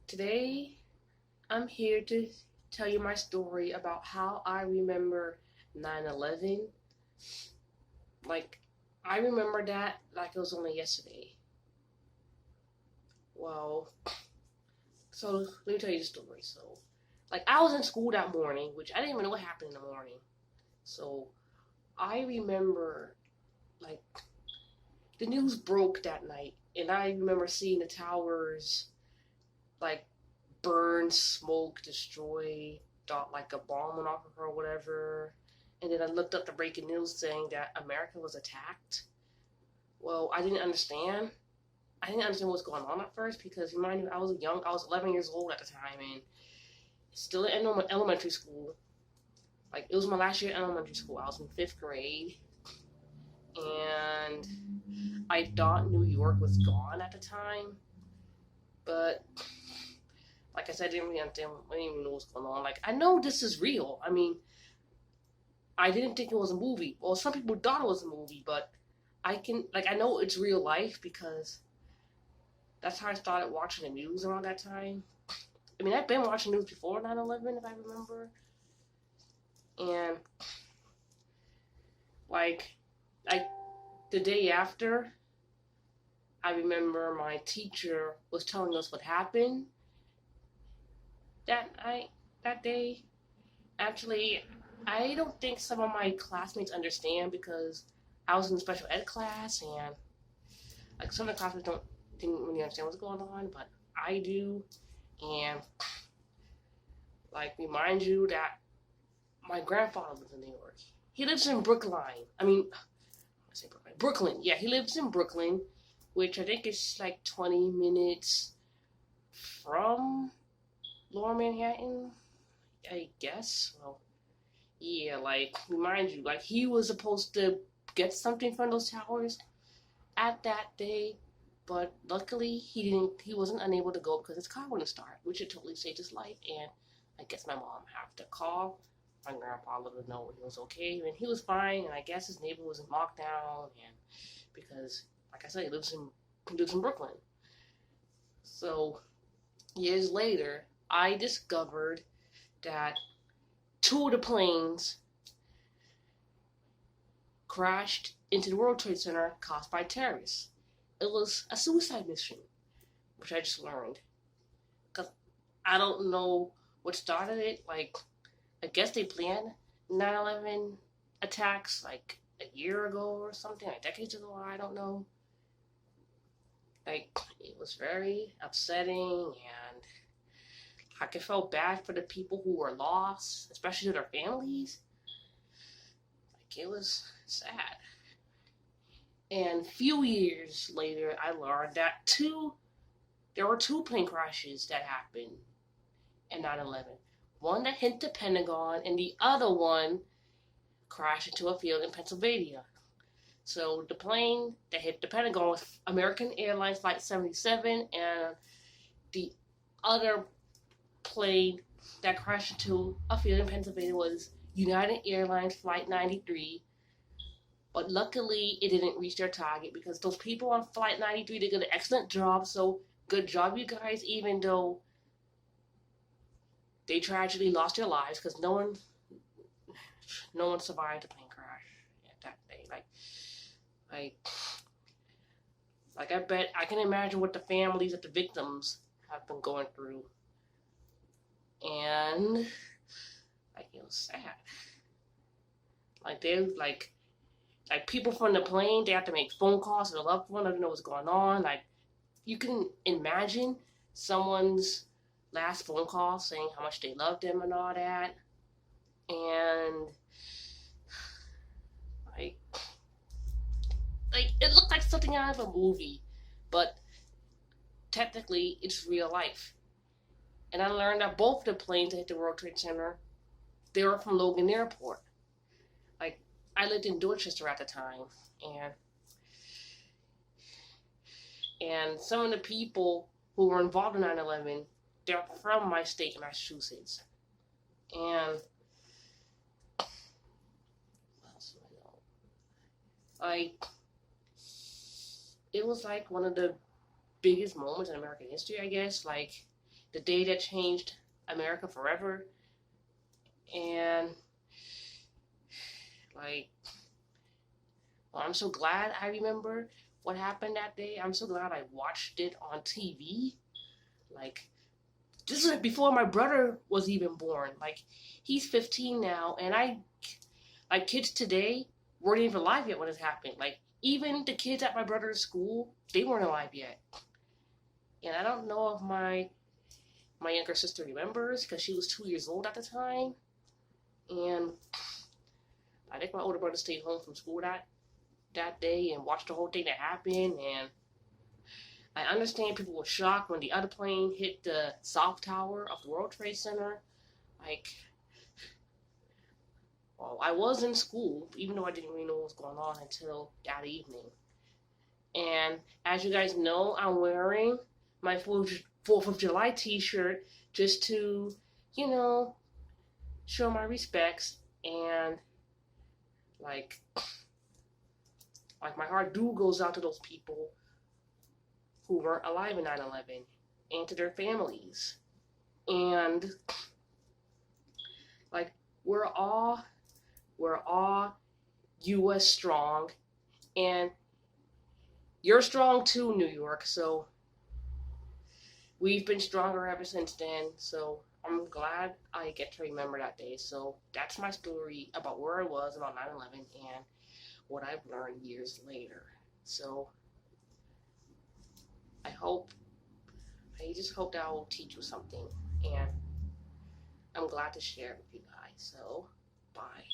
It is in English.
Today, I'm here to tell you my story about how I remember 9/11. Like, I remember that like it was only yesterday. Well, so let me tell you the story. I was in school that morning, which I didn't even know what happened in the morning. So, I remember, like, the news broke that night, and I remember seeing the towers, like, burn, smoke, destroy, thought like a bomb went off of her or whatever. And then I looked up the breaking news saying that America was attacked. Well, I didn't understand what was going on at first because remind you, I was 11 years old at the time and still in elementary school. Like it was my last year in elementary school. I was in fifth grade, and I thought New York was gone at the time, but like I said, I didn't really understand. I didn't even know what's going on. Like I know this is real. I mean, I didn't think it was a movie. Well, some people thought it was a movie, but I know it's real life because that's how I started watching the news around that time. I mean, I've been watching news before 9/11, if I remember. And, like, like the day after, I remember my teacher was telling us what happened that night, that day. Actually, I don't think some of my classmates understand because I was in a special ed class and like some of the classmates didn't really understand what's going on, but I do. And like remind you that my grandfather lives in New York. He lives in Brookline. I say Brooklyn. Brooklyn. Yeah, he lives in Brooklyn, which I think is like 20 minutes from Lower Manhattan. I guess. Well, yeah. Like remind you, like he was supposed to get something from those towers at that day, but luckily he didn't. He wasn't unable to go because his car wouldn't start, which had totally saved his life. And I guess my mom had to call my grandpa let him know he was okay, and he was fine. And I guess his neighbor was in lockdown, and because, like I said, he lives in Brooklyn. So years later, I discovered that two of the planes crashed into the World Trade Center caused by terrorists. It was a suicide mission, which I just learned. Because I don't know what started it. Like, I guess they planned 9/11 attacks like a year ago or something, like decades ago, I don't know. Like, it was very upsetting, and like, I felt bad for the people who were lost, especially to their families. Like, it was sad. And a few years later, I learned that there were two plane crashes that happened in 9/11. One that hit the Pentagon, and the other one crashed into a field in Pennsylvania. So the plane that hit the Pentagon was American Airlines Flight 77, and the other plane that crashed into a field in Pennsylvania was United Airlines Flight 93. But luckily, it didn't reach their target because those people on Flight 93 did an excellent job. So good job, you guys, even though they tragically lost their lives because no one survived the plane crash that day. Like, I bet I can imagine what the families of the victims have been going through, and like it was sad. Like they like people from the plane, they have to make phone calls to their loved one. I don't know what's going on. Like you can imagine someone's last phone call saying how much they loved them and all that, and like it looked like something out of a movie, but technically it's real life. And I learned that both the planes that hit the World Trade Center, they were from Logan Airport. Like I lived in Dorchester at the time, and some of the people who were involved in 9/11, they're from my state, Massachusetts. And like it was like one of the biggest moments in American history, I guess. Like the day that changed America forever. And like, well, I'm so glad I remember what happened that day. I'm so glad I watched it on TV. Like, this was before my brother was even born. Like, he's 15 now, and like, kids today weren't even alive yet when it happened. Like, even the kids at my brother's school, they weren't alive yet. And I don't know if my younger sister remembers because she was 2 years old at the time. And I think my older brother stayed home from school that day and watched the whole thing that happened. And I understand people were shocked when the other plane hit the South Tower of the World Trade Center. Like, well, I was in school, even though I didn't really know what was going on until that evening. And as you guys know, I'm wearing my 4th of July t-shirt just to, you know, show my respects. And like my heart do goes out to those people who weren't alive in 9/11 and to their families. And like, we're all US strong, and you're strong too, New York. So we've been stronger ever since then. So I'm glad I get to remember that day. So that's my story about where I was about 9/11 and what I've learned years later. So I just hope that will teach you something, and I'm glad to share it with you guys. So bye.